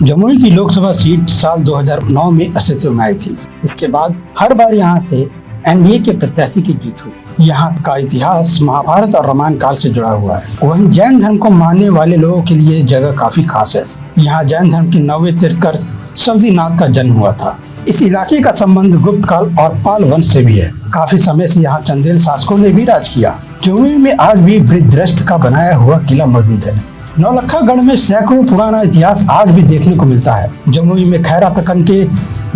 जमुई की लोकसभा सीट साल 2009 में अस्तित्व में आई थी। इसके बाद हर बार यहाँ से एनडीए के प्रत्याशी की जीत हुई। यहाँ का इतिहास महाभारत और रामायण काल से जुड़ा हुआ है। वहीं जैन धर्म को मानने वाले लोगों के लिए जगह काफी खास है। यहाँ जैन धर्म के 9वें तीर्थंकर शबरीनाथ का जन्म हुआ था। इस इलाके का संबंध गुप्त काल और पाल वंश से भी है। काफी समय से यहाँ चंदेल शासकों ने भी राज किया। जमुई में आज भी बृहद्रस्त का बनाया हुआ किला मौजूद है। नौलखा गढ़ में सैकड़ों पुराना इतिहास आज भी देखने को मिलता है। जमुई में खैरा प्रखंड के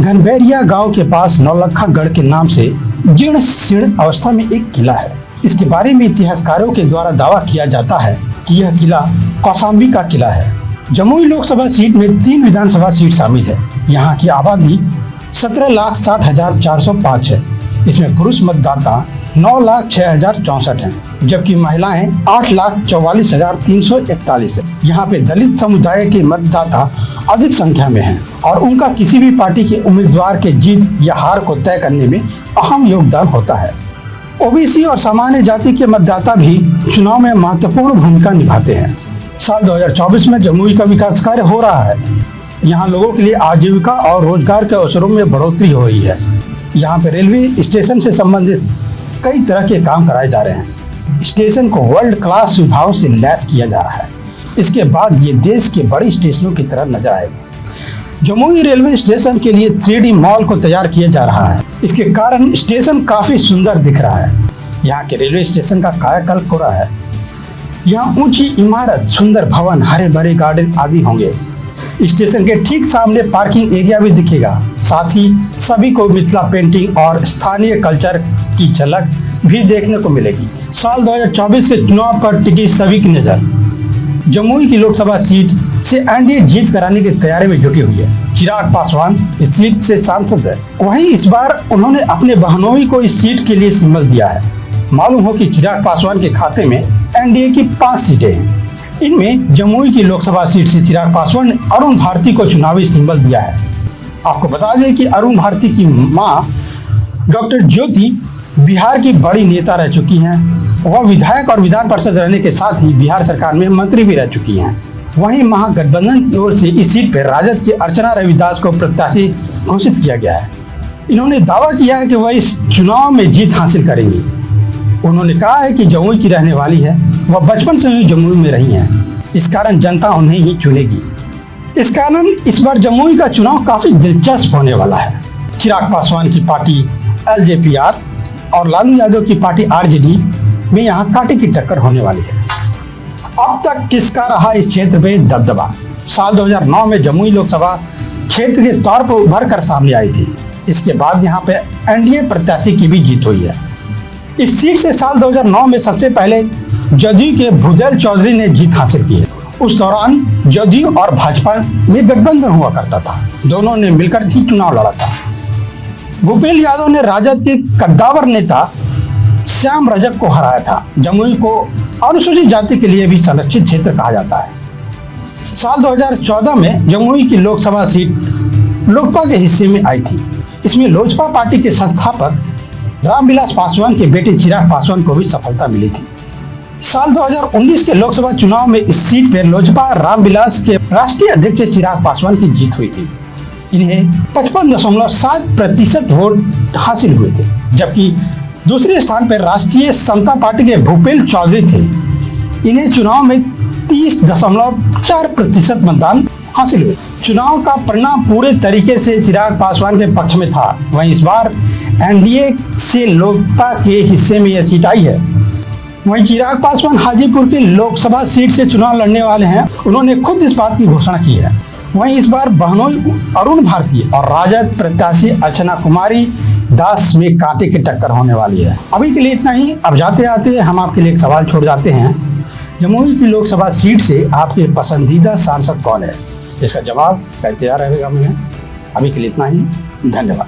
घनबैरिया गांव के पास नौलखा गढ़ के नाम से जीर्ण शीर्ण अवस्था में एक किला है। इसके बारे में इतिहासकारों के द्वारा दावा किया जाता है कि यह किला कौशाम्बी का किला है। जमुई लोकसभा सीट में 3 विधानसभा सीट शामिल है। यहाँ की आबादी 17,60,405 है। इसमें पुरुष मतदाता 9,06,064 हैं, जबकि महिलाएं 8,44,341 है। यहाँ पे दलित समुदाय के मतदाता अधिक संख्या में हैं और उनका किसी भी पार्टी के उम्मीदवार के जीत या हार को तय करने में अहम योगदान होता है। ओबीसी और सामान्य जाति के मतदाता भी चुनाव में महत्वपूर्ण भूमिका निभाते हैं। साल 2024 में जमुई का विकास कार्य हो रहा है। यहाँ लोगों के लिए आजीविका और रोजगार के अवसरों में बढ़ोतरी हो रही है। यहाँ पे रेलवे स्टेशन से संबंधित कई तरह के काम कराए जा रहे हैं। स्टेशन को वर्ल्ड क्लास सुविधाओं से लैस किया जा रहा है। इसके बाद ये देश के बड़े स्टेशनों की तरह नजर आएगा। जमुई रेलवे स्टेशन के लिए 3D मॉल को तैयार किया जा रहा है। इसके कारण स्टेशन काफी सुंदर दिख रहा है। यहाँ के रेलवे स्टेशन का कायाकल्प हो रहा है। यहाँ ऊंची इमारत, सुंदर भवन, हरे भरे गार्डन आदि होंगे। स्टेशन के ठीक सामने पार्किंग एरिया भी दिखेगा। साथ ही सभी को मिथिला पेंटिंग और स्थानीय कल्चर की झलक भी देखने को मिलेगी। साल 2024 के चुनाव पर टिकी सभी की नजर जमुई की लोकसभा सीट से एनडीए जीत कराने की तैयारी में जुटी हुई है। चिराग पासवान इस सीट से सांसद है। वहीं इस बार उन्होंने अपने बहनोई को इस सीट के लिए सिंबल दिया है। मालूम हो कि चिराग पासवान के खाते में एनडीए की 5 सीटें हैं। इनमें जमुई की लोकसभा सीट से चिराग पासवान ने अरुण भारती को चुनावी सिंबल दिया है। आपको बता दें कि अरुण भारती की मां डॉक्टर ज्योति बिहार की बड़ी नेता रह चुकी हैं। वह विधायक और विधान परिषद रहने के साथ ही बिहार सरकार में मंत्री भी रह चुकी हैं। वहीं महागठबंधन की ओर से इस सीट पर राजद की अर्चना रविदास को प्रत्याशी घोषित किया गया है। इन्होंने दावा किया है कि वह इस चुनाव में जीत हासिल करेंगी। उन्होंने कहा है कि जमुई की रहने वाली है। वह बचपन से ही जमुई में रही हैं। इस कारण जनता उन्हें ही चुनेगी। इस कारण इस बार जमुई का चुनाव काफी दिलचस्प होने वाला है। चिराग पासवान की पार्टी एलजेपीआर और लालू यादव की पार्टी आरजेडी में यहाँ कांटे की टक्कर होने वाली है। अब तक किसका रहा इस क्षेत्र में दबदबा? साल 2009 में जमुई लोकसभा क्षेत्र के तौर पर उभर कर सामने आई थी। इसके बाद यहाँ पे एनडीए प्रत्याशी की भी जीत हुई है। इस सीट से साल 2009 में सबसे पहले जदयू के भूदेव चौधरी ने जीत हासिल की है। उस दौरान जदयू और भाजपा में गठबंधन हुआ करता था। दोनों ने मिलकर ही चुनाव लड़ा था। भूपेल यादव ने राजद के कद्दावर नेता श्याम रजक को हराया था। जमुई को अनुसूचित जाति के लिए भी संरक्षित क्षेत्र कहा जाता है। साल 2014 में जमुई की लोकसभा सीट लोकपा के हिस्से में आई थी। इसमें लोजपा पार्टी के संस्थापक रामविलास पासवान के बेटे चिराग पासवान को भी सफलता मिली थी। साल 2019 के लोकसभा चुनाव में इस सीट पर लोजपा रामविलास के राष्ट्रीय अध्यक्ष चिराग पासवान की जीत हुई थी। इन्हें 55.7% वोट हासिल हुए थे, जबकि दूसरे स्थान पर राष्ट्रीय समता पार्टी के भूपेल चौधरी थे। इन्हें चुनाव में 30.4% मतदान हासिल हुए। चुनाव का परिणाम पूरे तरीके से चिराग पासवान के पक्ष में था। वहीं इस बार एनडीए से लोजपा के हिस्से में यह सीट आई है। वहीं चिराग पासवान हाजीपुर की लोकसभा सीट से चुनाव लड़ने वाले हैं। उन्होंने खुद इस बात की घोषणा की है। वहीं इस बार बहनोई अरुण भारती और राजद प्रत्याशी अर्चना कुमारी दास में कांटे की टक्कर होने वाली है। अभी के लिए इतना ही। अब जाते आते हम आपके लिए एक सवाल छोड़ जाते हैं। जमुई की लोकसभा सीट से आपके पसंदीदा सांसद कौन है? इसका जवाब का इंतजार रहेगा हमें। अभी के लिए इतना ही। धन्यवाद।